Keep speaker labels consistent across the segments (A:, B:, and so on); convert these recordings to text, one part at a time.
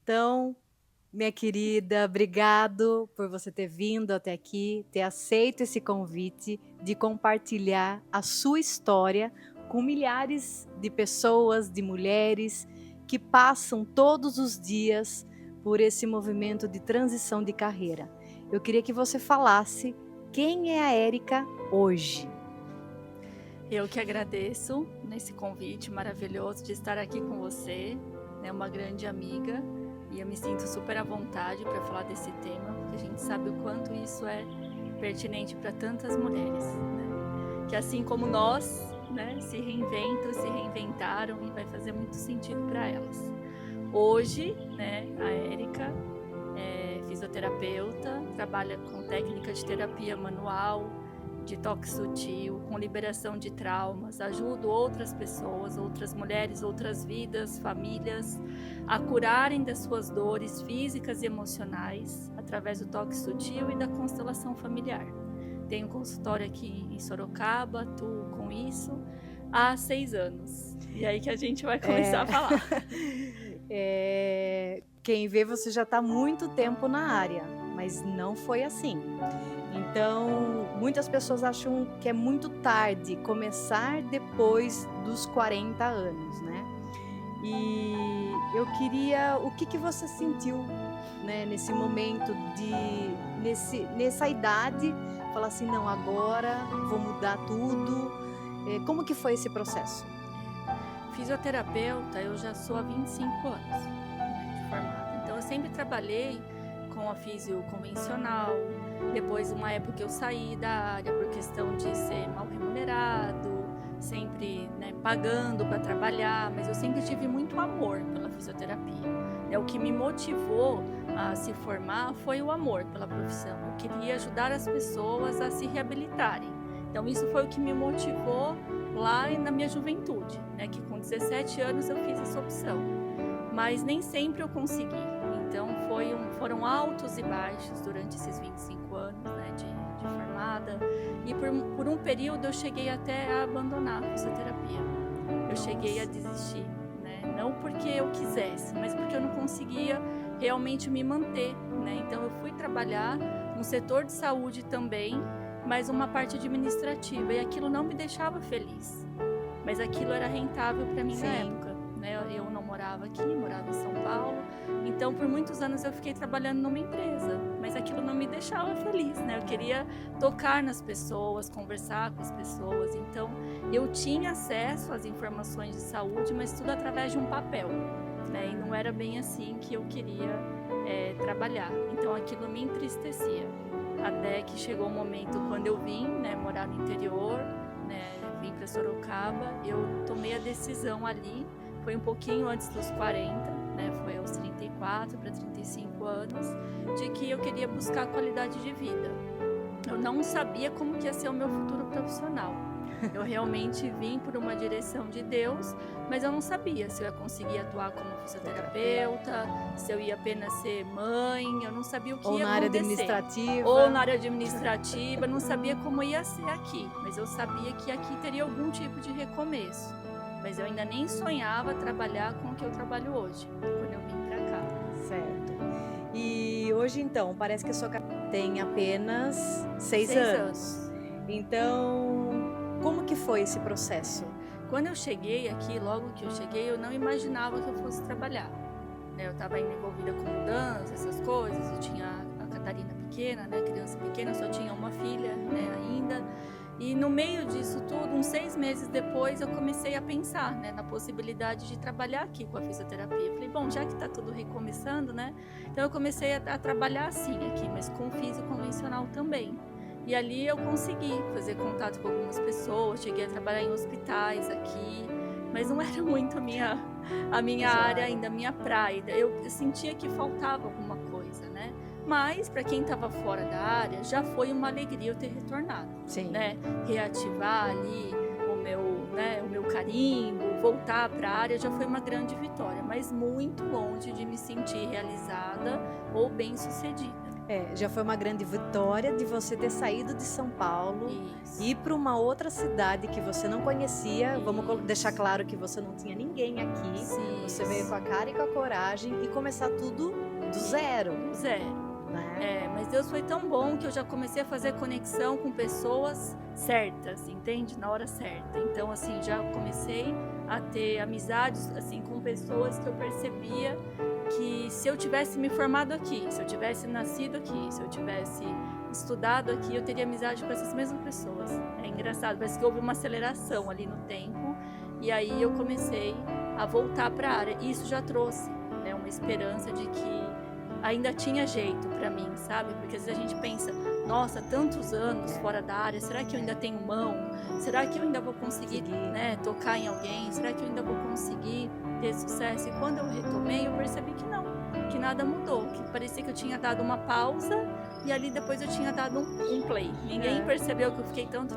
A: Então, minha querida, obrigado por você ter vindo até aqui, ter aceito esse convite de compartilhar a sua história com milhares de pessoas, de mulheres que passam todos os dias por esse movimento de transição de carreira. Eu queria que você falasse quem é a Érica hoje.
B: Eu que agradeço nesse convite maravilhoso de estar aqui com você, né, uma grande amiga, e eu me sinto super à vontade para falar desse tema, porque a gente sabe o quanto isso é pertinente para tantas mulheres, né, que assim como nós, né, se reinventam, se reinventaram e vai fazer muito sentido para elas. Hoje, né, a Érica é fisioterapeuta, trabalha com técnica de terapia manual, de toque sutil, com liberação de traumas, ajudo outras pessoas, outras mulheres, outras vidas, famílias, a curarem das suas dores físicas e emocionais através do toque sutil e da constelação familiar. Tenho um consultório aqui em Sorocaba, atuo com isso há 6 anos. E aí que a gente vai começar a falar.
A: Quem vê você já está há muito tempo na área, mas não foi assim. Então, muitas pessoas acham que é muito tarde começar depois dos 40 anos, né? E eu queria, o que você sentiu, né, nesse momento nessa idade, falar assim, não, agora vou mudar tudo. Como que foi esse processo?
B: Fisioterapeuta, eu já sou há 25 anos, né, de formada. Então, eu sempre trabalhei com a fisio convencional. Depois, uma época, eu saí da área por questão de ser mal remunerado, sempre, né, pagando para trabalhar, mas eu sempre tive muito amor pela fisioterapia. O que me motivou a se formar foi o amor pela profissão. Eu queria ajudar as pessoas a se reabilitarem. Então, isso foi o que me motivou lá na minha juventude, né, que com 17 anos eu fiz essa opção, mas nem sempre eu consegui. Então foram altos e baixos durante esses 25 anos, né, de formada, e por um período eu cheguei até a abandonar a fisioterapia. Eu cheguei a desistir, né, não porque eu quisesse, mas porque eu não conseguia realmente me manter, né. Então eu fui trabalhar no setor de saúde também, mas uma parte administrativa, e aquilo não me deixava feliz, mas aquilo era rentável para mim. Sim. Na época, né? Eu não morava aqui, morava em São Paulo, então por muitos anos eu fiquei trabalhando numa empresa, mas aquilo não me deixava feliz, né? Eu queria tocar nas pessoas, conversar com as pessoas, então eu tinha acesso às informações de saúde, mas tudo através de um papel, né? E não era bem assim que eu queria trabalhar, então aquilo me entristecia. Até que chegou o momento, quando eu vim, né, morar no interior, né, vim para Sorocaba, eu tomei a decisão ali, foi um pouquinho antes dos 40, né, foi aos 34 para 35 anos, de que eu queria buscar qualidade de vida. Eu não sabia como que ia ser o meu futuro profissional. Eu realmente vim por uma direção de Deus, mas eu não sabia se eu ia conseguir atuar como fisioterapeuta, se eu ia apenas ser mãe, eu não sabia o que ia acontecer.
A: Ou na área administrativa.
B: Ou na área administrativa, não sabia como ia ser aqui, mas eu sabia que aqui teria algum tipo de recomeço. Mas eu ainda nem sonhava trabalhar com o que eu trabalho hoje, quando eu vim para cá.
A: Certo. E hoje, então, parece que a sua carreira tem apenas 6 anos. Então, como que foi esse processo?
B: Quando eu cheguei aqui, logo que eu cheguei, eu não imaginava que eu fosse trabalhar. Eu estava envolvida com mudança, essas coisas, eu tinha a Catarina pequena, né, criança pequena, eu só tinha uma filha, né, ainda. E no meio disso tudo, uns 6 meses depois, eu comecei a pensar, né, na possibilidade de trabalhar aqui com a fisioterapia. Eu falei, bom, já que está tudo recomeçando, né, então eu comecei a trabalhar assim aqui, mas com fisio convencional também. E ali eu consegui fazer contato com algumas pessoas, cheguei a trabalhar em hospitais aqui, mas não era muito a minha área ainda, a minha praia. Eu sentia que faltava alguma coisa, né? Mas para quem estava fora da área, já foi uma alegria eu ter retornado.
A: Sim.
B: Né? Reativar ali o meu carimbo, voltar para a área já foi uma grande vitória, mas muito longe de me sentir realizada ou bem-sucedida.
A: Já foi uma grande vitória de você ter saído de São Paulo,
B: Isso.
A: ir para uma outra cidade que você não conhecia. Vamos
B: Isso.
A: deixar claro que você não tinha ninguém aqui.
B: Sim.
A: Você veio com a cara e com a coragem e começar tudo do zero,
B: Zero.
A: né?
B: Mas Deus foi tão bom que eu já comecei a fazer conexão com pessoas certas, entende? Na hora certa. Então, assim, já comecei a ter amizades, assim, com pessoas que eu percebia que se eu tivesse me formado aqui, se eu tivesse nascido aqui, se eu tivesse estudado aqui, eu teria amizade com essas mesmas pessoas. É engraçado, parece que houve uma aceleração ali no tempo, e aí eu comecei a voltar para a área. E isso já trouxe, né, uma esperança de que ainda tinha jeito para mim, sabe? Porque às vezes a gente pensa, nossa, tantos anos fora da área, será que eu ainda tenho mão? Será que eu ainda vou conseguir, né, tocar em alguém? Será que eu ainda vou conseguir ter sucesso? E quando eu retomei, eu percebi que não, que nada mudou, que parecia que eu tinha dado uma pausa e ali depois eu tinha dado um play. Ninguém percebeu que eu fiquei tanto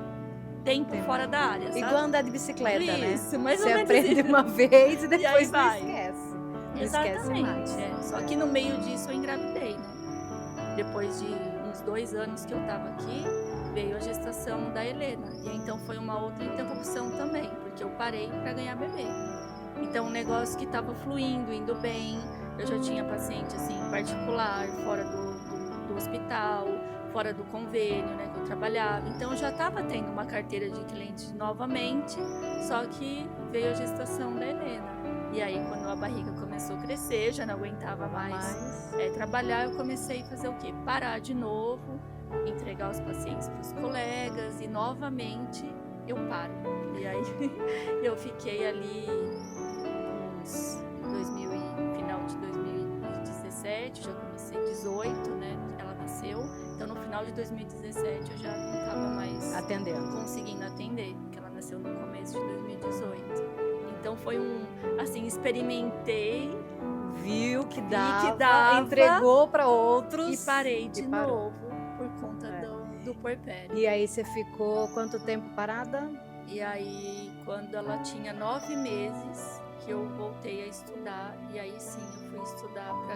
B: tempo fora da área, sabe?
A: Igual andar de bicicleta, né?
B: Isso, mais ou
A: Você
B: menos
A: aprende
B: isso.
A: uma vez e depois
B: aí
A: não
B: vai.
A: esquece. Não
B: Exatamente.
A: esquece mais.
B: Só que no meio disso eu engravidei, né? Depois de uns 2 anos que eu tava aqui, veio a gestação da Helena. E então foi uma outra interrupção também, porque eu parei para ganhar bebê. Então um negócio que tava fluindo, indo bem, eu já tinha paciente assim particular, fora do hospital, fora do convênio, né, que eu trabalhava. Então eu já estava tendo uma carteira de clientes novamente, só que veio a gestação da Helena. E aí, quando a barriga começou a crescer, já não aguentava mais trabalhar, eu comecei a fazer o quê? Parar de novo, entregar os pacientes para os colegas e novamente eu paro. E aí eu fiquei ali final de 2017, já comecei 18, né? Ela nasceu. Então no final de 2017 eu já não estava mais conseguindo atender, porque ela nasceu no começo de 2018. Então foi assim, experimentei,
A: viu que dava, entregou para outros
B: e parei de novo por conta do puerpério.
A: E aí você ficou quanto tempo parada?
B: E aí, quando ela tinha 9 meses, que eu voltei a estudar, e aí sim eu fui estudar para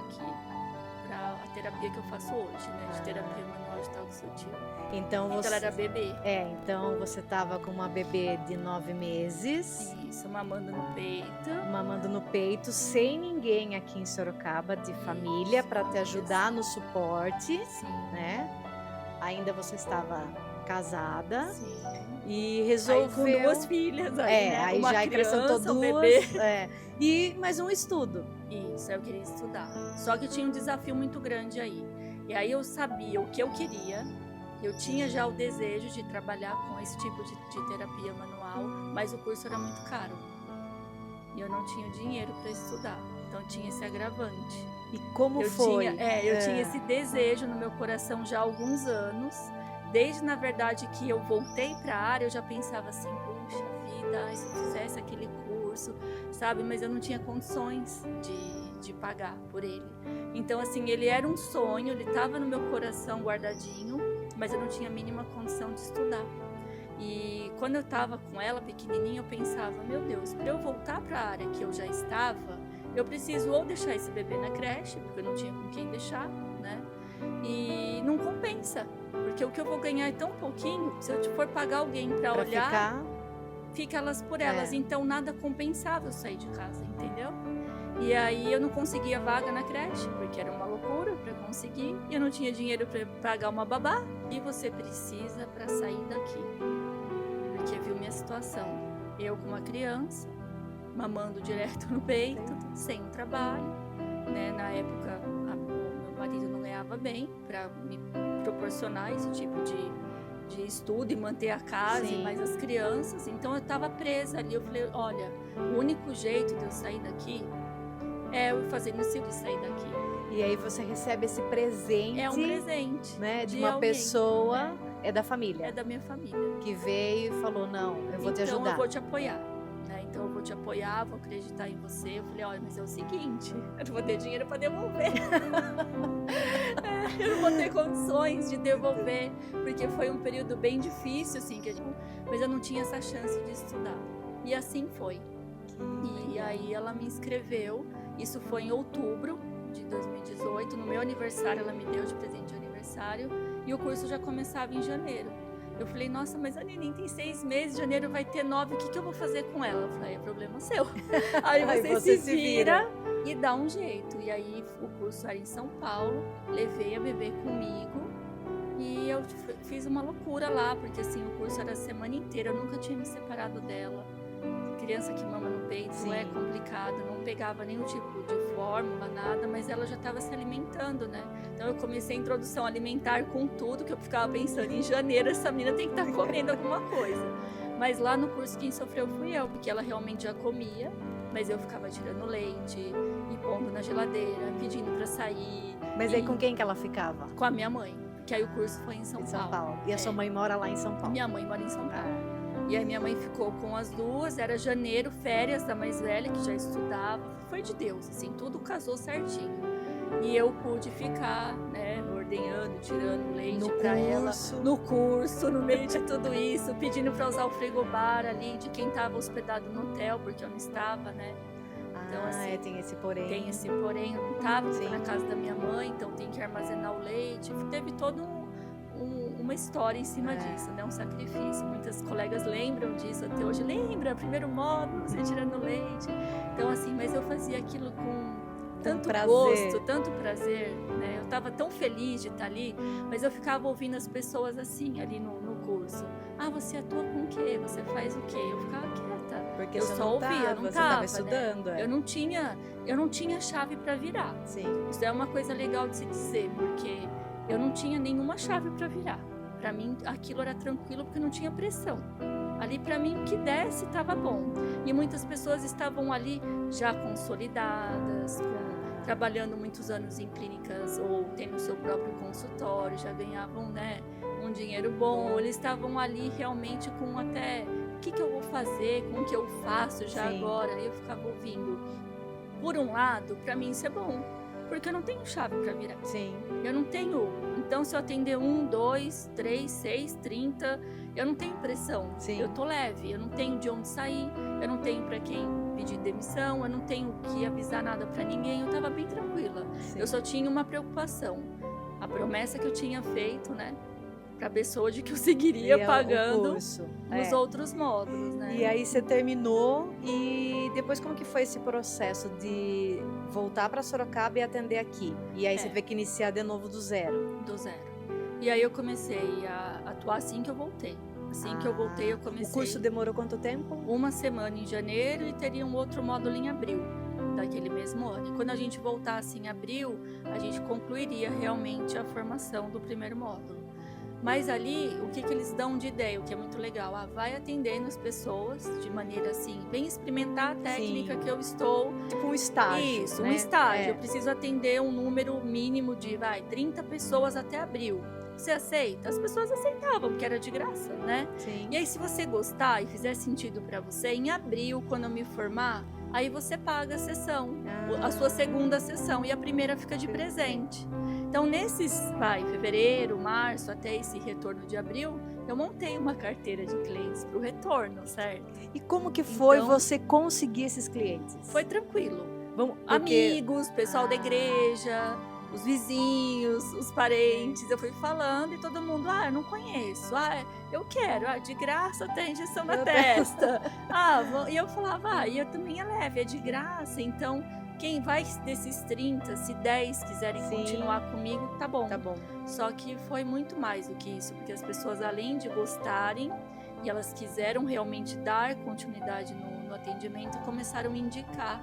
B: a terapia que eu faço hoje, né, de terapia manual de toque sutil.
A: Então
B: ela era bebê.
A: Então você estava com uma bebê de 9 meses.
B: Isso, mamando no peito.
A: Mamando no peito, sem ninguém aqui em Sorocaba de família para te ajudar no suporte, né? Ainda você estava casada.
B: Sim.
A: E resolveu...
B: Aí com 2 filhas, né?
A: Aí
B: uma
A: já acrescentou
B: criança,
A: 2,
B: bebê.
A: E mais um estudo.
B: Isso, eu queria estudar. Só que tinha um desafio muito grande aí. E aí eu sabia o que eu queria, eu tinha já o desejo de trabalhar com esse tipo de terapia manual, mas o curso era muito caro. E eu não tinha dinheiro para estudar, então tinha esse agravante.
A: E como foi?
B: Eu tinha esse desejo no meu coração já há alguns anos. Desde, na verdade, que eu voltei para a área, eu já pensava assim, puxa vida, se eu fizesse aquele curso, sabe? Mas eu não tinha condições de pagar por ele. Então, assim, ele era um sonho, ele estava no meu coração guardadinho, mas eu não tinha a mínima condição de estudar. E quando eu estava com ela pequenininha, eu pensava, meu Deus, para eu voltar para a área que eu já estava, eu preciso ou deixar esse bebê na creche, porque eu não tinha com quem deixar, né? E não compensa, porque o que eu vou ganhar é tão pouquinho, se eu for pagar alguém para olhar, fica elas por elas. Então nada compensava eu sair de casa, entendeu? E aí eu não conseguia vaga na creche, porque era uma loucura para conseguir, e eu não tinha dinheiro para pagar uma babá. E você precisa para sair daqui, porque viu minha situação, eu com uma criança, mamando direto no peito, sem um trabalho, né? Na época meu marido não ganhava bem para me proporcionar esse tipo de estudo e manter a casa e mais as crianças. Então eu estava presa ali. Eu falei, olha, o único jeito de eu sair daqui é eu fazendo isso de sair daqui.
A: E aí você recebe esse presente.
B: É um presente,
A: né, de uma alguém, pessoa, é da família.
B: É da minha família.
A: Que veio e falou, não, eu vou te ajudar.
B: Então eu vou te apoiar. Então eu vou te apoiar, vou acreditar em você. Eu falei, olha, mas é o seguinte, eu não vou ter dinheiro para devolver. Eu não vou ter condições de devolver, porque foi um período bem difícil, assim, mas eu não tinha essa chance de estudar. E assim foi. E aí ela me inscreveu, isso foi em outubro de 2018, no meu aniversário ela me deu de presente de aniversário aniversário, e o curso já começava em janeiro. Eu falei, nossa, mas a neném tem 6 meses, janeiro vai ter 9, o que eu vou fazer com ela? Eu falei, é problema seu. Aí você se vira e dá um jeito. E aí o curso era em São Paulo, levei a bebê comigo e eu fiz uma loucura lá, porque assim, o curso era a semana inteira, eu nunca tinha me separado dela. Criança que mama no peito é complicado, não pegava nenhum tipo de fórmula, nada, mas ela já estava se alimentando, né? Então eu comecei a introdução alimentar com tudo, que eu ficava pensando, em janeiro essa menina tem que estar comendo alguma coisa. Mas lá no curso quem sofreu fui eu, porque ela realmente já comia, mas eu ficava tirando leite e pondo na geladeira, pedindo para sair.
A: Mas aí com quem que ela ficava?
B: Com a minha mãe, porque aí o curso foi em São Paulo.
A: E a sua mãe mora lá em São Paulo?
B: Minha mãe mora em São Paulo. E aí minha mãe ficou com as duas, era janeiro, férias da mais velha, que já estudava. Foi de Deus, assim, tudo casou certinho. E eu pude ficar, né, ordenhando, tirando leite pra ela. No curso, no meio de tudo isso, pedindo pra usar o frigobar ali de quem tava hospedado no hotel, porque eu não estava, né. Então, assim,
A: tem esse porém.
B: Tem esse porém, eu não tava, fui na casa da minha mãe, então tem que armazenar o leite. Teve todo uma história em cima disso, né? Um sacrifício. Muitas colegas lembram disso até hoje. Lembra, primeiro módulo, você tirando leite. Então, assim, mas eu fazia aquilo com tanto gosto, tanto prazer, né? Eu estava tão feliz de estar ali, mas eu ficava ouvindo as pessoas assim, ali no curso. Ah, você atua com o quê? Você faz o quê? Eu ficava quieta.
A: Porque
B: eu só ouvia, não estava
A: estudando.
B: Né? Eu não tinha chave para virar.
A: Sim.
B: Isso é uma coisa legal de se dizer, porque eu não tinha nenhuma chave para virar. Para mim, aquilo era tranquilo porque não tinha pressão. Ali, para mim, o que desse estava bom. E muitas pessoas estavam ali já consolidadas, trabalhando muitos anos em clínicas ou tendo seu próprio consultório, já ganhavam, né, um dinheiro bom. Eles estavam ali realmente com até o que eu vou fazer, com o que eu faço já agora. Eu ficava ouvindo. Por um lado, para mim isso é bom, porque eu não tenho chave para virar.
A: Sim.
B: Eu não tenho. Então, se eu atender 1, 2, 3, 6, 30, eu não tenho pressão.
A: Sim.
B: Eu tô leve, eu não tenho de onde sair, eu não tenho para quem pedir demissão, eu não tenho que avisar nada para ninguém. Eu tava bem tranquila.
A: Sim.
B: Eu só tinha uma preocupação. A promessa que eu tinha feito, né? Pra pessoa de que eu seguiria pagando os outros módulos, né?
A: E aí você terminou e depois como que foi esse processo de voltar para Sorocaba e atender aqui? E aí você teve que iniciar de novo do zero?
B: Do zero. E aí eu comecei a atuar assim que eu voltei. Assim que eu voltei, eu comecei.
A: O curso demorou quanto tempo?
B: 1 semana em janeiro e teria um outro módulo em abril daquele mesmo ano. E quando a gente voltasse em abril, a gente concluiria realmente a formação do primeiro módulo. Mas ali, o que eles dão de ideia, o que é muito legal, vai atendendo as pessoas de maneira assim, vem experimentar a técnica que eu estou...
A: Tipo um estágio.
B: Isso, né? Um estágio. Eu preciso atender um número mínimo de, 30 pessoas até abril. Você aceita? As pessoas aceitavam, porque era de graça, né?
A: Sim.
B: E aí, se você gostar e fizer sentido para você, em abril, quando eu me formar, aí você paga a sessão, a sua segunda sessão, e a primeira fica de presente. Então, nesses, fevereiro, março, até esse retorno de abril, eu montei uma carteira de clientes para o retorno, certo?
A: E como que foi você conseguir esses clientes?
B: Foi tranquilo. Amigos, pessoal da igreja, os vizinhos, os parentes. Eu fui falando e todo mundo, eu não conheço. Eu quero. De graça, até injeção na testa. E eu falava, e eu também é leve, é de graça. Então... Quem vai desses 30, se 10 quiserem continuar comigo, tá bom.
A: Tá bom.
B: Só que foi muito mais do que isso, porque as pessoas, além de gostarem, e elas quiseram realmente dar continuidade no atendimento, começaram a indicar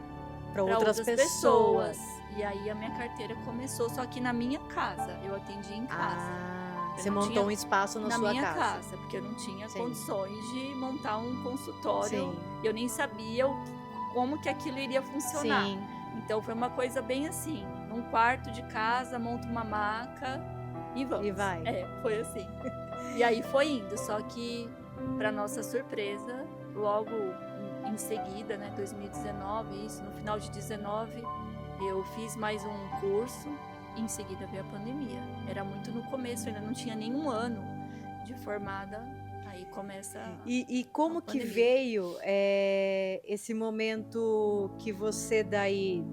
B: para outras pessoas. E aí a minha carteira começou, só que na minha casa. Eu atendi em casa.
A: Você montou um espaço na sua casa.
B: Na minha casa, porque eu não tinha condições de montar um consultório. Eu nem sabia como que aquilo iria funcionar.
A: Sim.
B: Então foi uma coisa bem assim, num quarto de casa, monta uma maca e vamos.
A: E vai.
B: Foi assim. E aí foi indo, só que para nossa surpresa, logo em seguida, né, 2019, isso, no final de 19, eu fiz mais um curso e em seguida veio a pandemia. Era muito no começo, ainda não tinha nenhum ano de formada. Aí começa
A: E como que veio esse momento que você daí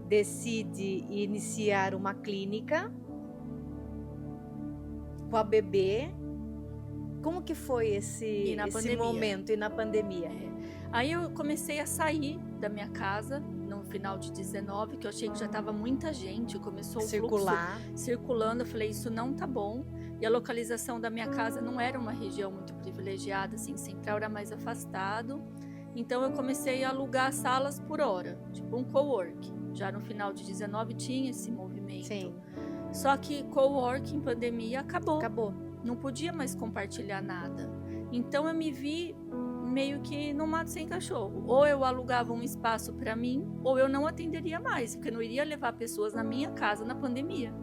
A: decide iniciar uma clínica com a bebê. Como que foi esse
B: pandemia.
A: momento e na pandemia?
B: Aí eu comecei a sair da minha casa no final de 19, que eu achei que já estava muita gente, começou o fluxo circulando, eu falei, isso não tá bom. E a localização da minha casa não era uma região muito privilegiada, assim, central, era mais afastado. Então eu comecei a alugar salas por hora, tipo um cowork. Já no final de 19 tinha esse movimento.
A: Sim.
B: Só que cowork em pandemia acabou. Não podia mais compartilhar nada. Então eu me vi meio que no mato sem cachorro. Ou eu alugava um espaço para mim, ou eu não atenderia mais, porque eu não iria levar pessoas na minha casa na pandemia.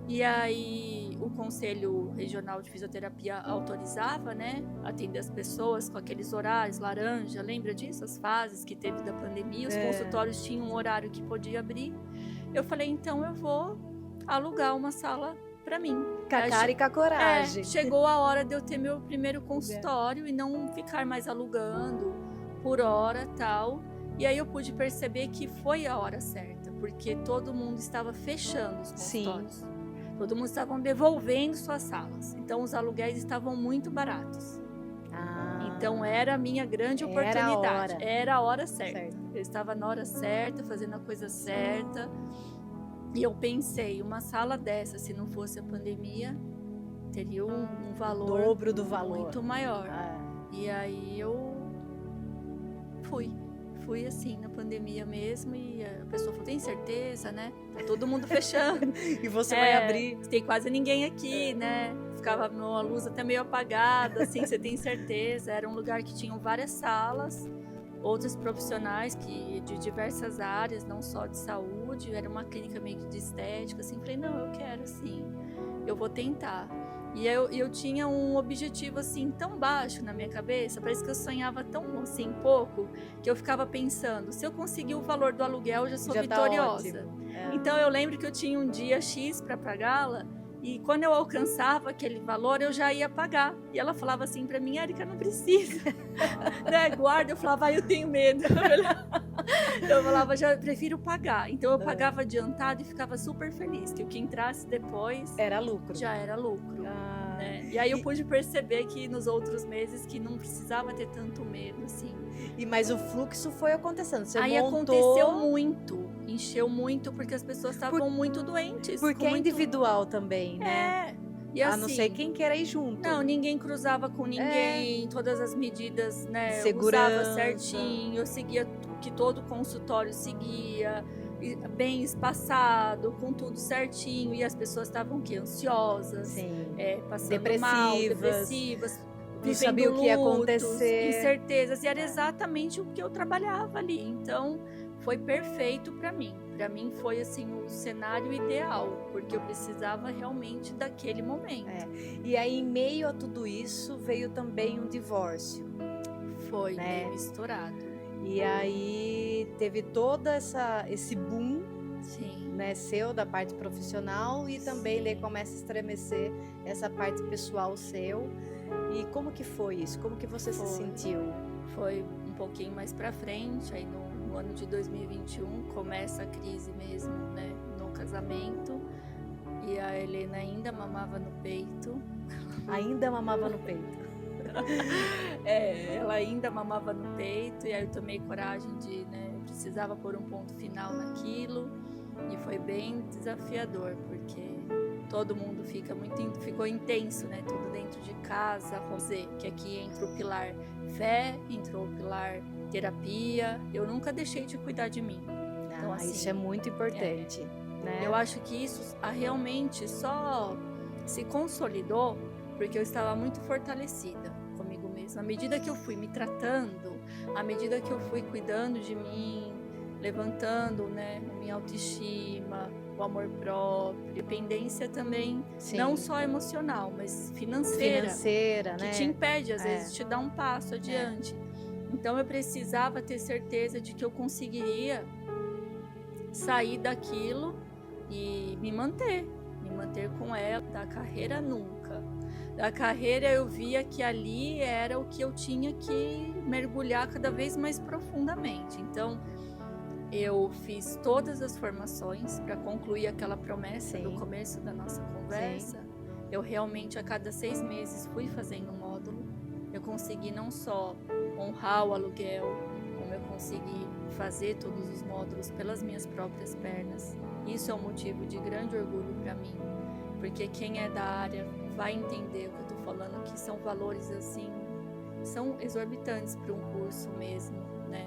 B: E aí o Conselho Regional de Fisioterapia autorizava, né, atender as pessoas com aqueles horários laranja, lembra disso? As fases que teve da pandemia, os consultórios tinham um horário que podia abrir. Eu falei, então eu vou alugar uma sala para mim.
A: Com a cara e com a coragem.
B: Chegou a hora de eu ter meu primeiro consultório e não ficar mais alugando por hora, tal. E aí eu pude perceber que foi a hora certa, porque todo mundo estava fechando os consultórios. Sim. Todo mundo estava devolvendo suas salas. Então os aluguéis estavam muito baratos. Então era a minha grande oportunidade. Era a hora certa. Eu estava na hora certa, fazendo a coisa certa. E eu pensei, uma sala dessa, se não fosse a pandemia, teria um valor...
A: dobro do valor.
B: Muito maior. E aí eu fui assim, na pandemia mesmo, e a pessoa falou, tem certeza, né? Tá todo mundo fechando.
A: E você vai abrir.
B: Tem quase ninguém aqui, né? Ficava a luz até meio apagada, assim, você tem certeza. Era um lugar que tinham várias salas, outros profissionais de diversas áreas, não só de saúde, era uma clínica meio que de estética, assim, falei, não, eu quero, assim, eu vou tentar. E eu tinha um objetivo, assim, tão baixo na minha cabeça, parece que eu sonhava tão, assim, pouco, que eu ficava pensando, se eu conseguir o valor do aluguel, eu já sou vitoriosa. Então eu lembro que eu tinha um dia X para pagá-la, e quando eu alcançava aquele valor, eu já ia pagar. E ela falava assim pra mim, Érica, não precisa. Né? Guarda, eu falava, eu tenho medo. Eu falava, já prefiro pagar. Então eu pagava adiantado e ficava super feliz, que o que entrasse depois...
A: Era lucro.
B: Já era lucro. Né? E aí eu pude perceber que nos outros meses que não precisava ter tanto medo, assim.
A: Mas o fluxo foi acontecendo. Você
B: aí aconteceu muito. Encheu muito porque as pessoas estavam muito doentes.
A: Porque é individual também, né?
B: E assim,
A: a não ser quem queira ir junto.
B: Não, ninguém cruzava com ninguém, todas as medidas, né?
A: Segurança.
B: Eu usava certinho, eu seguia o que todo consultório seguia, bem espaçado, com tudo certinho. E as pessoas estavam ansiosas, passando depressivas.
A: Não sabia o que ia acontecer.
B: Incertezas. E era exatamente o que eu trabalhava ali. Então, foi perfeito para mim. Para mim foi assim o cenário ideal, porque eu precisava realmente daquele momento.
A: E aí, em meio a tudo isso, veio também um divórcio.
B: Foi, né? Misturado.
A: E aí teve todo esse boom, né, seu da parte profissional e também daí começa a estremecer essa parte pessoal seu. E como que foi isso? Como que você se sentiu?
B: Foi um pouquinho mais para frente, aí no ano de 2021 começa a crise mesmo, né, no casamento, e a Helena ainda mamava no peito.
A: Ainda mamava no peito.
B: Ela ainda mamava no peito, e aí eu tomei coragem de, né, eu precisava pôr um ponto final naquilo, e foi bem desafiador, porque todo mundo ficou intenso, né, tudo dentro de casa, Rosé, que aqui entra o pilar fé, entrou o pilar terapia, eu nunca deixei de cuidar de mim. Então, assim,
A: isso é muito importante. Né?
B: Eu acho que isso realmente só se consolidou porque eu estava muito fortalecida comigo mesma. À medida que eu fui me tratando, à medida que eu fui cuidando de mim, levantando, né, a minha autoestima, o amor próprio, dependência também, não só emocional, mas financeira, que te impede, às vezes, de te dar um passo adiante. Então eu precisava ter certeza de que eu conseguiria sair daquilo e me manter com ela. Da carreira nunca. Da carreira eu via que ali era o que eu tinha que mergulhar cada vez mais profundamente. Então eu fiz todas as formações para concluir aquela promessa do começo da nossa conversa. Eu realmente, a cada 6 meses, fui fazendo um módulo. Eu consegui não só honrar o aluguel, como eu consegui fazer todos os módulos pelas minhas próprias pernas. Isso é um motivo de grande orgulho para mim, porque quem é da área vai entender o que eu estou falando, que são valores assim, são exorbitantes para um curso mesmo, né?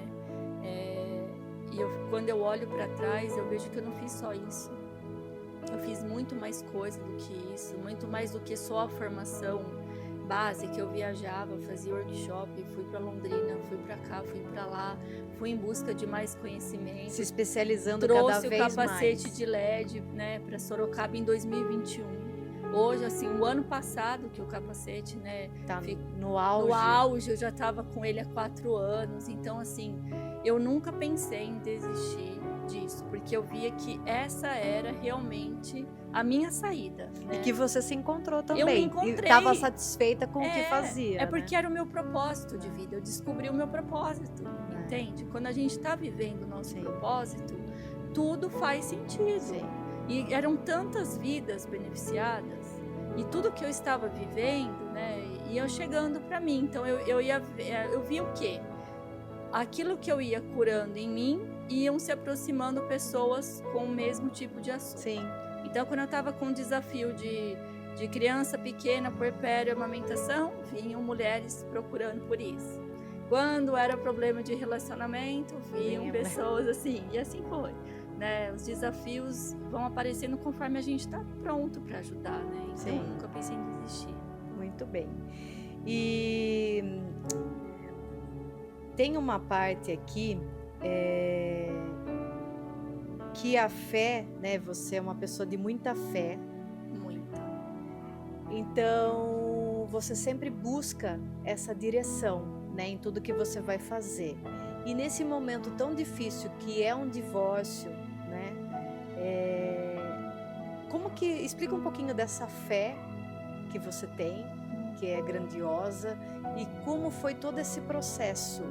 B: Quando eu olho para trás, eu vejo que eu não fiz só isso. Eu fiz muito mais coisa do que isso, muito mais do que só a formação base, que eu viajava, fazia workshop, fui para Londrina, fui para cá, fui para lá, fui em busca de mais conhecimento.
A: Se especializando cada vez mais.
B: Trouxe o capacete de LED, né, para Sorocaba em 2021. Hoje, assim, o ano passado que o capacete, né,
A: tá no auge.
B: No auge, eu já estava com ele há 4 anos. Então, assim, eu nunca pensei em desistir disso, porque eu via que essa era realmente a minha saída, né?
A: E que você se encontrou também.
B: Eu me encontrei.
A: E estava satisfeita com o que fazia.
B: É porque era o meu propósito de vida. Eu descobri o meu propósito, entende? Quando a gente está vivendo o nosso propósito, tudo faz sentido.
A: Sim.
B: E eram tantas vidas beneficiadas, e tudo que eu estava vivendo, né, ia chegando para mim. Então eu via o quê? Aquilo que eu ia curando em mim, iam se aproximando pessoas com o mesmo tipo de assunto.
A: Sim.
B: Então, quando eu estava com o desafio de criança pequena, puerpério, amamentação, vinham mulheres procurando por isso. Quando era problema de relacionamento, vinham pessoas assim, e assim foi. Né? Os desafios vão aparecendo conforme a gente está pronto para ajudar, né? Então, eu nunca pensei em desistir.
A: Muito bem. E tem uma parte aqui que a fé, né? Você é uma pessoa de muita fé.
B: Muita.
A: Então, você sempre busca essa direção, né? Em tudo que você vai fazer. E nesse momento tão difícil que é um divórcio, né? Como que... Explica um pouquinho dessa fé que você tem, que é grandiosa, e como foi todo esse processo,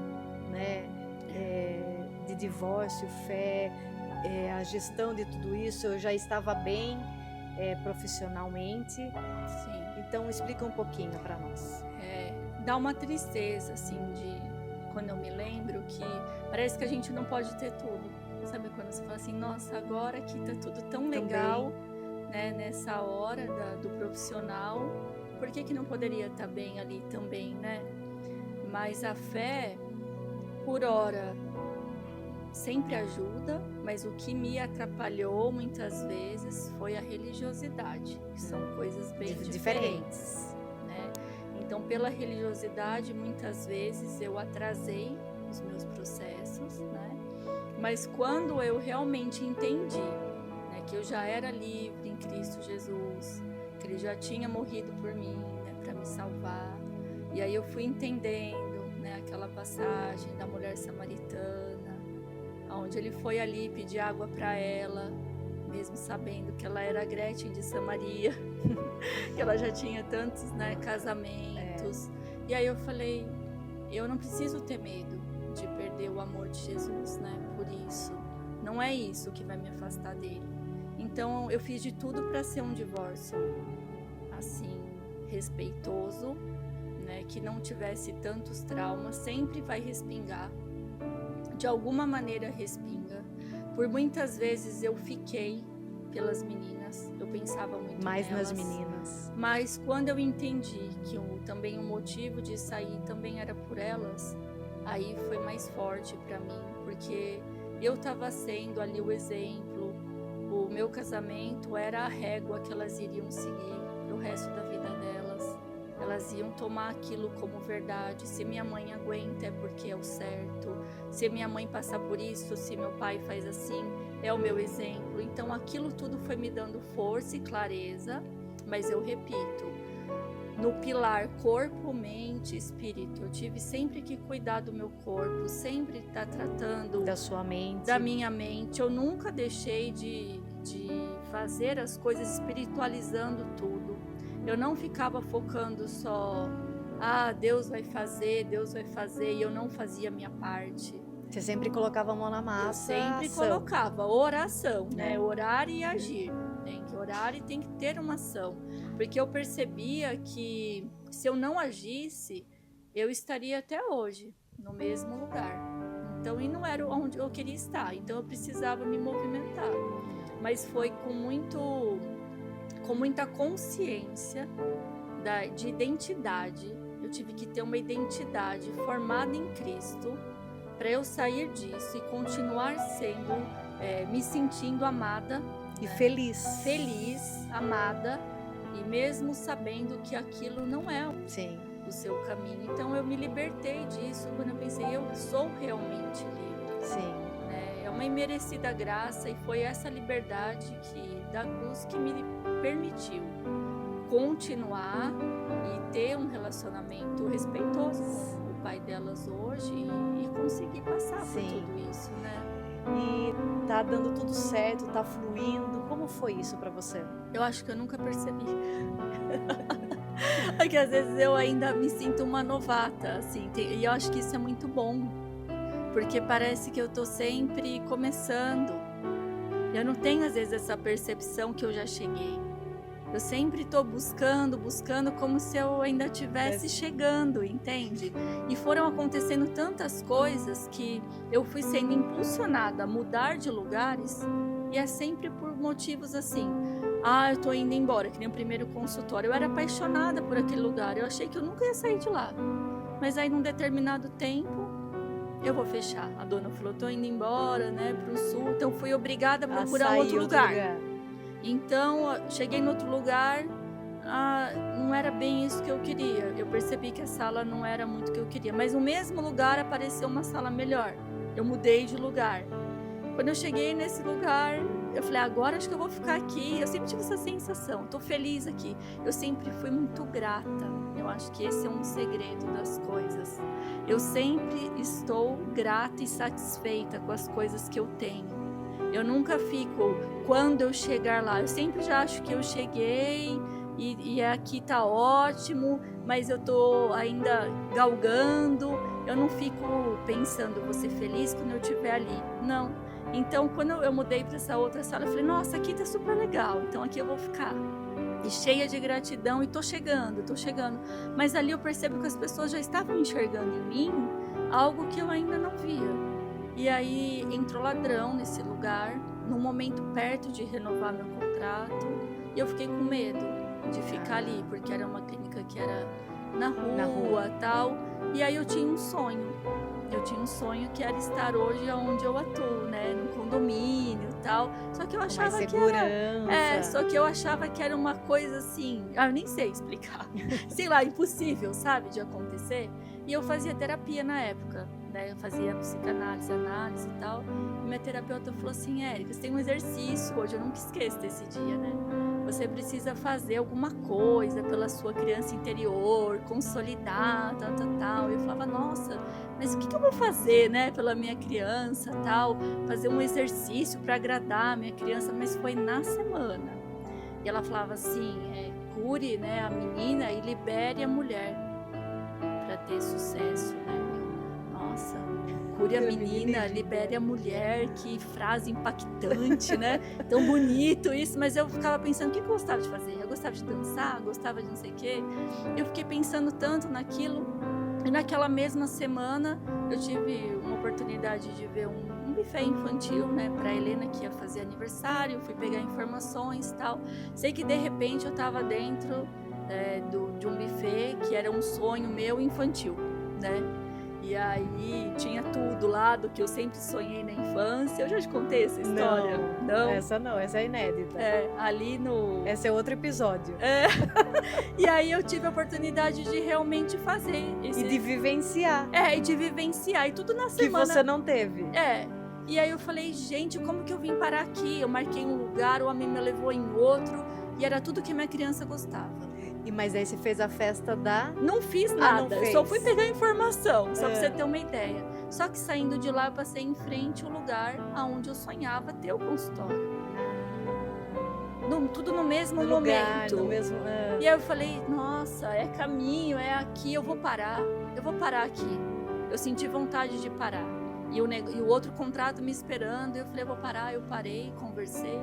A: né? De divórcio, fé, a gestão de tudo isso. Eu já estava bem profissionalmente.
B: Sim.
A: Então, explica um pouquinho para nós.
B: Dá uma tristeza, assim, quando eu me lembro que parece que a gente não pode ter tudo. Sabe quando você fala assim, nossa, agora que tá tudo tão legal, né, nessa hora do profissional, por que não poderia estar bem ali também, né? Mas a fé, por hora, sempre ajuda, mas o que me atrapalhou muitas vezes foi a religiosidade, que são coisas bem diferentes, né? Então, pela religiosidade, muitas vezes eu atrasei os meus processos, né? Mas quando eu realmente entendi, né, que eu já era livre em Cristo Jesus, que Ele já tinha morrido por mim, né, para me salvar, e aí eu fui entendendo, né, aquela passagem da mulher samaritana, onde Ele foi ali pedir água para ela, mesmo sabendo que ela era a Gretchen de Samaria, que ela já tinha tantos, né, casamentos. E aí eu falei, eu não preciso ter medo de perder o amor de Jesus, né? Por isso, não é isso que vai me afastar dele. Então, eu fiz de tudo para ser um divórcio, assim, respeitoso, né? Que não tivesse tantos traumas. Sempre vai respingar, de alguma maneira respinga. Por muitas vezes eu fiquei pelas meninas, eu pensava muito
A: mais
B: nelas,
A: nas meninas.
B: Mas quando eu entendi que também o motivo de sair também era por elas, aí foi mais forte para mim, porque eu estava sendo ali o exemplo, o meu casamento era a régua que elas iriam seguir pro resto da vida delas. Elas iam tomar aquilo como verdade. Se minha mãe aguenta é porque é o certo. Se minha mãe passar por isso, se meu pai faz assim, é o meu exemplo. Então aquilo tudo foi me dando força e clareza, mas eu repito, no pilar corpo, mente, espírito, eu tive sempre que cuidar do meu corpo, sempre estar tratando
A: da sua mente,
B: da minha mente. Eu nunca deixei de fazer as coisas espiritualizando tudo. Eu não ficava focando só, Deus vai fazer, e eu não fazia a minha parte.
A: Você sempre colocava a mão na massa.
B: Eu sempre colocava oração, né? Orar e agir. tem que orar e tem que ter uma ação. Porque eu percebia que se eu não agisse, eu estaria até hoje no mesmo lugar. Então, e não era onde eu queria estar. Então, eu precisava me movimentar. Mas foi com muita consciência de identidade. Eu tive que ter uma identidade formada em Cristo para eu sair disso e continuar sendo, me sentindo amada
A: E feliz.
B: feliz, amada, e mesmo sabendo que aquilo não é
A: Sim.
B: o seu caminho. Então eu me libertei disso quando eu pensei, eu sou realmente livre.
A: Sim.
B: É uma imerecida graça, e foi essa liberdade da cruz que me permitiu continuar e ter um relacionamento respeitoso com o pai delas hoje e conseguir passar por
A: Sim.
B: tudo isso, né?
A: E tá dando tudo certo, tá fluindo. Como foi isso pra você?
B: Eu acho que eu nunca percebi. É que às vezes eu ainda me sinto uma novata, assim, e eu acho que isso é muito bom, porque parece que eu tô sempre começando. Eu não tenho às vezes essa percepção que eu já cheguei. Eu sempre tô buscando como se eu ainda estivesse chegando, entende? E foram acontecendo tantas coisas que eu fui sendo impulsionada a mudar de lugares, e é sempre por motivos assim. Eu tô indo embora, que nem o primeiro consultório. Eu era apaixonada por aquele lugar, eu achei que eu nunca ia sair de lá. Mas aí num determinado tempo, eu vou fechar. A dona falou, tô indo embora, né, pro sul, então fui obrigada a procurar
A: sair
B: outro lugar. Então, cheguei no outro lugar, não era bem isso que eu queria. Eu percebi que a sala não era muito o que eu queria. Mas no mesmo lugar apareceu uma sala melhor. Eu mudei de lugar. Quando eu cheguei nesse lugar, eu falei, agora acho que eu vou ficar aqui. Eu sempre tive essa sensação, estou feliz aqui. Eu sempre fui muito grata. Eu acho que esse é um segredo das coisas. Eu sempre estou grata e satisfeita com as coisas que eu tenho. Eu nunca fico, quando eu chegar lá, eu sempre já acho que eu cheguei e aqui tá ótimo, mas eu tô ainda galgando. Eu não fico pensando, vou ser feliz quando eu estiver ali. Não. Então, quando eu mudei para essa outra sala, eu falei, nossa, aqui tá super legal, então aqui eu vou ficar. E cheia de gratidão, e tô chegando. Mas ali eu percebo que as pessoas já estavam enxergando em mim algo que eu ainda não via. E aí entrou ladrão nesse lugar, num momento perto de renovar meu contrato, e eu fiquei com medo de ficar ali, porque era uma clínica que era na rua e tal. E aí eu tinha um sonho. Que era estar hoje onde eu atuo, né, no condomínio e tal. Só que eu achava que era, só que eu achava que era uma coisa assim, eu nem sei explicar. Sei lá, impossível, sabe, de acontecer. E eu fazia terapia na época, né? Eu fazia psicanálise, análise e tal. E minha terapeuta falou assim, Érica, você tem um exercício hoje, eu nunca esqueço desse dia, né? Você precisa fazer alguma coisa pela sua criança interior, consolidar, tal. Eu falava, nossa, mas o que eu vou fazer, né, pela minha criança, tal? Fazer um exercício para agradar a minha criança, mas foi na semana. E ela falava assim, cure, né, a menina e libere a mulher para ter sucesso, né? Nossa, cure a menina, libere a mulher, que frase impactante, né? Tão bonito isso, mas eu ficava pensando, o que eu gostava de fazer? Eu gostava de dançar, gostava de não sei o quê. Eu fiquei pensando tanto naquilo, e naquela mesma semana eu tive uma oportunidade de ver um buffet infantil, né, para Helena, que ia fazer aniversário. Fui pegar informações e tal. Sei que de repente eu estava dentro de um buffet que era um sonho meu infantil, né? E aí tinha tudo lá do que eu sempre sonhei na infância. Eu já te contei essa história?
A: Não? Essa é inédita.
B: Ali no...
A: Esse é outro episódio.
B: E aí eu tive a oportunidade de realmente fazer.
A: E de vivenciar.
B: E de vivenciar. E tudo na semana.
A: Que você não teve.
B: E aí eu falei, gente, como que eu vim parar aqui? Eu marquei um lugar, o homem me levou em outro. E era tudo que minha criança gostava.
A: Mas aí você fez a festa da...
B: Não fiz nada,
A: eu
B: só fui pegar informação, só pra você ter uma ideia. Só que saindo de lá, eu passei em frente ao lugar onde eu sonhava ter o consultório. Tudo no mesmo momento. E aí eu falei, nossa, é caminho, é aqui, eu vou parar aqui. Eu senti vontade de parar. E o outro contrato me esperando, eu falei, eu vou parar, eu parei, conversei.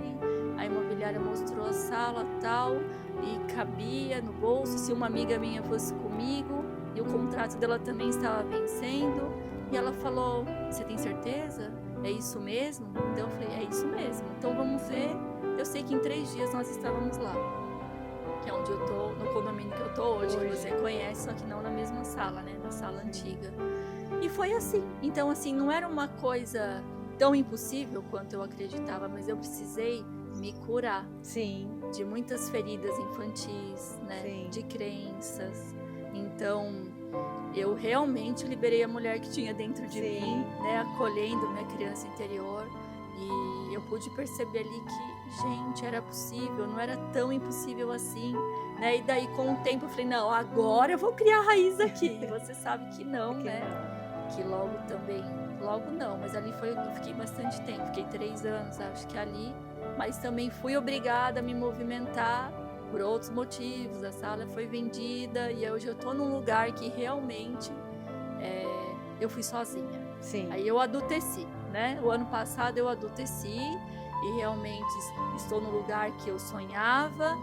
B: A imobiliária mostrou uma sala tal, e cabia no bolso, se uma amiga minha fosse comigo, e o contrato dela também estava vencendo, e ela falou, você tem certeza? É isso mesmo? Então eu falei, é isso mesmo, então vamos ver. Eu sei que em 3 dias nós estávamos lá, que é onde eu tô, no condomínio que eu tô hoje, que você conhece, só que não na mesma sala, né, na sala antiga. E foi assim, então assim, não era uma coisa tão impossível quanto eu acreditava, mas eu precisei me curar.
A: Sim.
B: De muitas feridas infantis, né,
A: Sim.
B: de crenças. Então, eu realmente liberei a mulher que tinha dentro de mim, né, acolhendo minha criança interior. E eu pude perceber ali que, gente, era possível, não era tão impossível assim, né? E daí, com o tempo, eu falei, não, agora eu vou criar raiz aqui. E você sabe que não, né? Que logo também, logo não, mas ali eu fiquei bastante tempo, fiquei 3 anos, acho que ali, mas também fui obrigada a me movimentar por outros motivos. A sala foi vendida e hoje eu tô num lugar que realmente eu fui sozinha.
A: Sim.
B: Aí eu adulteci, né? O ano passado eu adulteci e realmente estou no lugar que eu sonhava,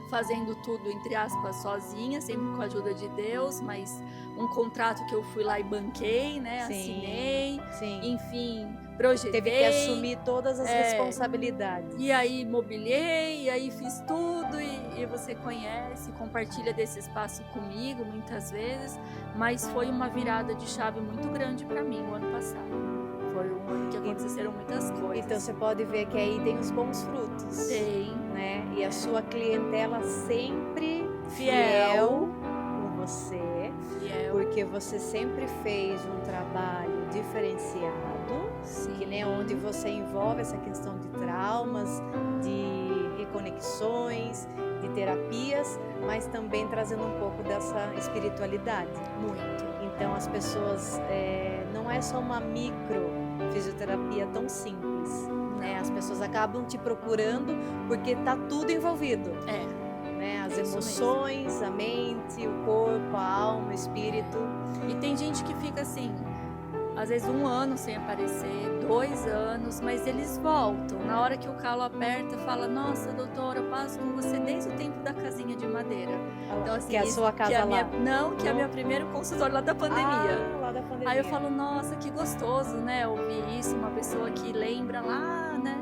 B: fazendo tudo, entre aspas, sozinha, sempre com a ajuda de Deus, mas um contrato que eu fui lá e banquei, né?
A: Sim.
B: Assinei,
A: Sim.
B: enfim, projetei.
A: Teve que assumir todas as responsabilidades.
B: E aí mobiliei, e aí fiz tudo, e você conhece, compartilha desse espaço comigo muitas vezes, mas foi uma virada de chave muito grande para mim o ano passado. Foi um ano que aconteceram muitas coisas.
A: Então você pode ver que aí tem os bons frutos.
B: Tem.
A: Né? E a sua clientela sempre fiel com você.
B: Fiel.
A: Porque você sempre fez um trabalho diferenciado.
B: Sim.
A: Que nem onde você envolve essa questão de traumas, de reconexões, de terapias, mas também trazendo um pouco dessa espiritualidade.
B: Muito.
A: Então as pessoas, não é só uma micro fisioterapia tão simples, né? As pessoas acabam te procurando porque tá tudo envolvido. Né? As emoções, a mente, o corpo, a alma, o espírito.
B: E tem gente que fica assim, às vezes 1 ano sem aparecer, 2 anos, mas eles voltam. Na hora que o calo aperta, fala, nossa, doutora, eu passo com você desde o tempo da casinha de madeira. Então, assim,
A: que é a sua casa lá?
B: Que é a minha primeira consultório lá da pandemia.
A: Lá da pandemia.
B: Aí eu falo, nossa, que gostoso, né, ouvir isso, uma pessoa que lembra lá, né,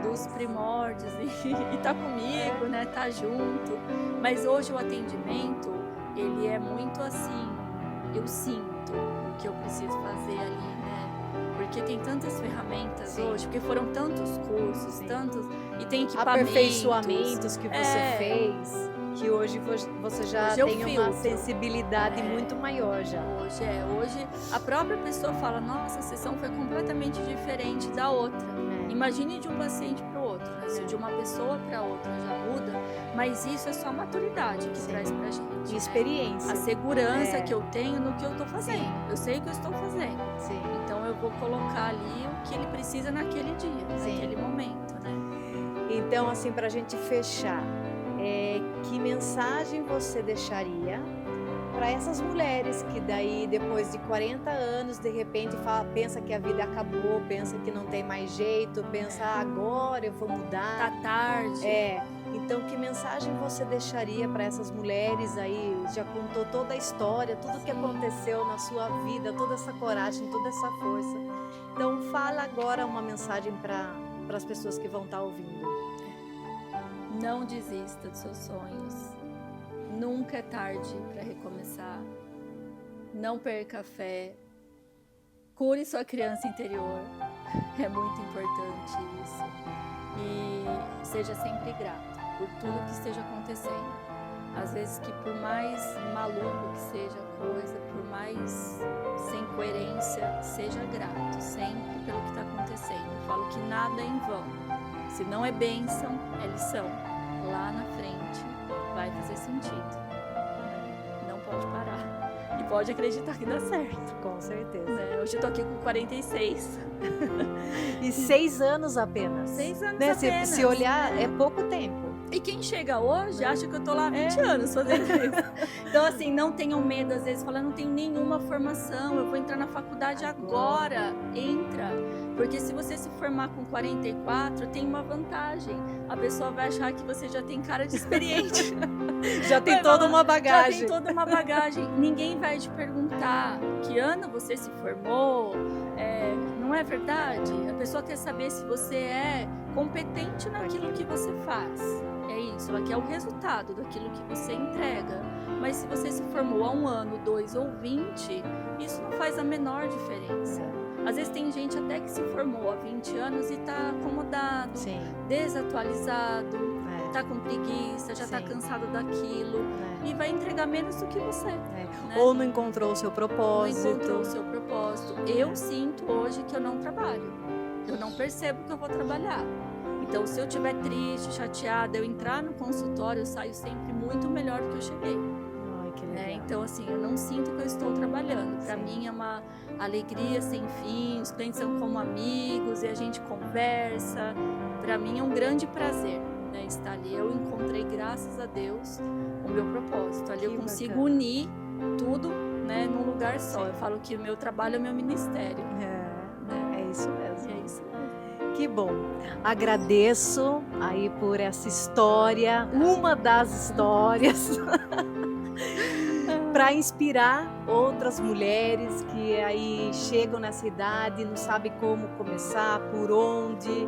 B: dos primórdios e tá comigo, né, tá junto. Mas hoje o atendimento, ele é muito assim, eu sinto o que eu preciso fazer ali, né? Porque tem tantas ferramentas hoje, porque foram tantos cursos, tantos, e tem equipamentos,
A: aperfeiçoamentos que você fez, que hoje você já tem uma sensibilidade muito maior já.
B: Hoje a própria pessoa fala, nossa, a sessão foi completamente diferente da outra. Imagine de um paciente para o outro, né? Se de uma pessoa para outra já muda, mas isso é só a maturidade que traz pra gente.
A: De experiência.
B: A segurança que eu tenho no que eu tô fazendo. Eu sei o que eu estou fazendo.
A: Sim.
B: Então eu vou colocar ali o que ele precisa naquele dia, naquele momento, né?
A: Então, assim, pra gente fechar, que mensagem você deixaria para essas mulheres que daí depois de 40 anos de repente pensa que a vida acabou, pensa que não tem mais jeito, pensa agora eu vou mudar,
B: tá tarde.
A: Então que mensagem você deixaria para essas mulheres aí? Já contou toda a história, tudo que aconteceu na sua vida, toda essa coragem, toda essa força. Então fala agora uma mensagem para as pessoas que vão estar ouvindo.
B: Não desista dos seus sonhos. Nunca é tarde para recomeçar. Não perca a fé. Cure sua criança interior. É muito importante isso. E seja sempre grato por tudo que esteja acontecendo. Às vezes que por mais maluco que seja a coisa, por mais sem coerência, seja grato sempre pelo que está acontecendo. Eu falo que nada é em vão. Se não é bênção, é lição. Lá na frente vai fazer sentido. Não pode parar. E pode acreditar que dá certo.
A: Com certeza.
B: Hoje eu tô aqui com 46.
A: E 6 anos apenas.
B: 6 anos
A: né?
B: apenas.
A: Se olhar, é pouco tempo.
B: E quem chega hoje acha que eu tô lá há 20 anos fazendo isso. Então, assim, não tenham medo. Às vezes, fala, não tenho nenhuma formação, eu vou entrar na faculdade agora. Entra. Porque se você se formar com 44, tem uma vantagem. A pessoa vai achar que você já tem cara de experiente.
A: Já tem toda uma bagagem.
B: Já tem toda uma bagagem. Ninguém vai te perguntar que ano você se formou. Não é verdade? A pessoa quer saber se você é competente naquilo que você faz. É isso, ela quer o resultado daquilo que você entrega. Mas se você se formou há 1 ano, 2 ou 20, isso não faz a menor diferença. Às vezes tem gente até que se formou há 20 anos e está acomodado,
A: Sim.
B: desatualizado, está com preguiça, já está cansado daquilo e vai entregar menos do que você. Né?
A: Ou não encontrou o seu propósito.
B: Não encontrou o seu propósito. Eu sinto hoje que eu não trabalho. Eu não percebo que eu vou trabalhar. Então, se eu estiver triste, chateada, eu entrar no consultório, eu saio sempre muito melhor do que eu cheguei. Então, assim, eu não sinto que eu estou trabalhando. Para mim é uma alegria sem fim, os clientes são como amigos e a gente conversa. Para mim é um grande prazer, né, estar ali. Eu encontrei, graças a Deus, o meu propósito. Ali eu consigo unir tudo, né, num lugar só. Eu falo que o meu trabalho é o meu ministério.
A: É isso mesmo.
B: É isso mesmo.
A: Que bom. Agradeço aí por essa história, uma das histórias, para inspirar outras mulheres que aí chegam nessa idade, não sabem como começar, por onde,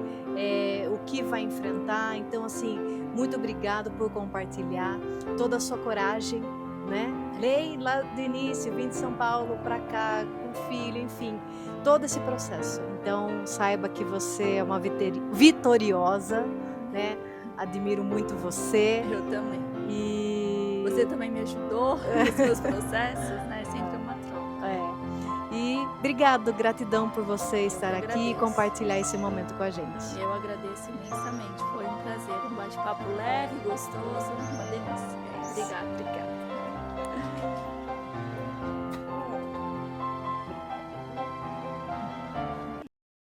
A: o que vai enfrentar. Então, assim, muito obrigado por compartilhar toda a sua coragem, né? Lei lá do início, vim de São Paulo para cá, com filho, enfim, todo esse processo. Então, saiba que você é uma vitoriosa, né? Admiro muito você.
B: Eu também.
A: E
B: você também me ajudou nos meus processos, né? Sempre uma troca.
A: E obrigado, gratidão por você estar aqui e compartilhar esse momento com a gente.
B: Eu agradeço imensamente. Foi um prazer, um bate-papo leve, gostoso, uma delícia. Obrigada.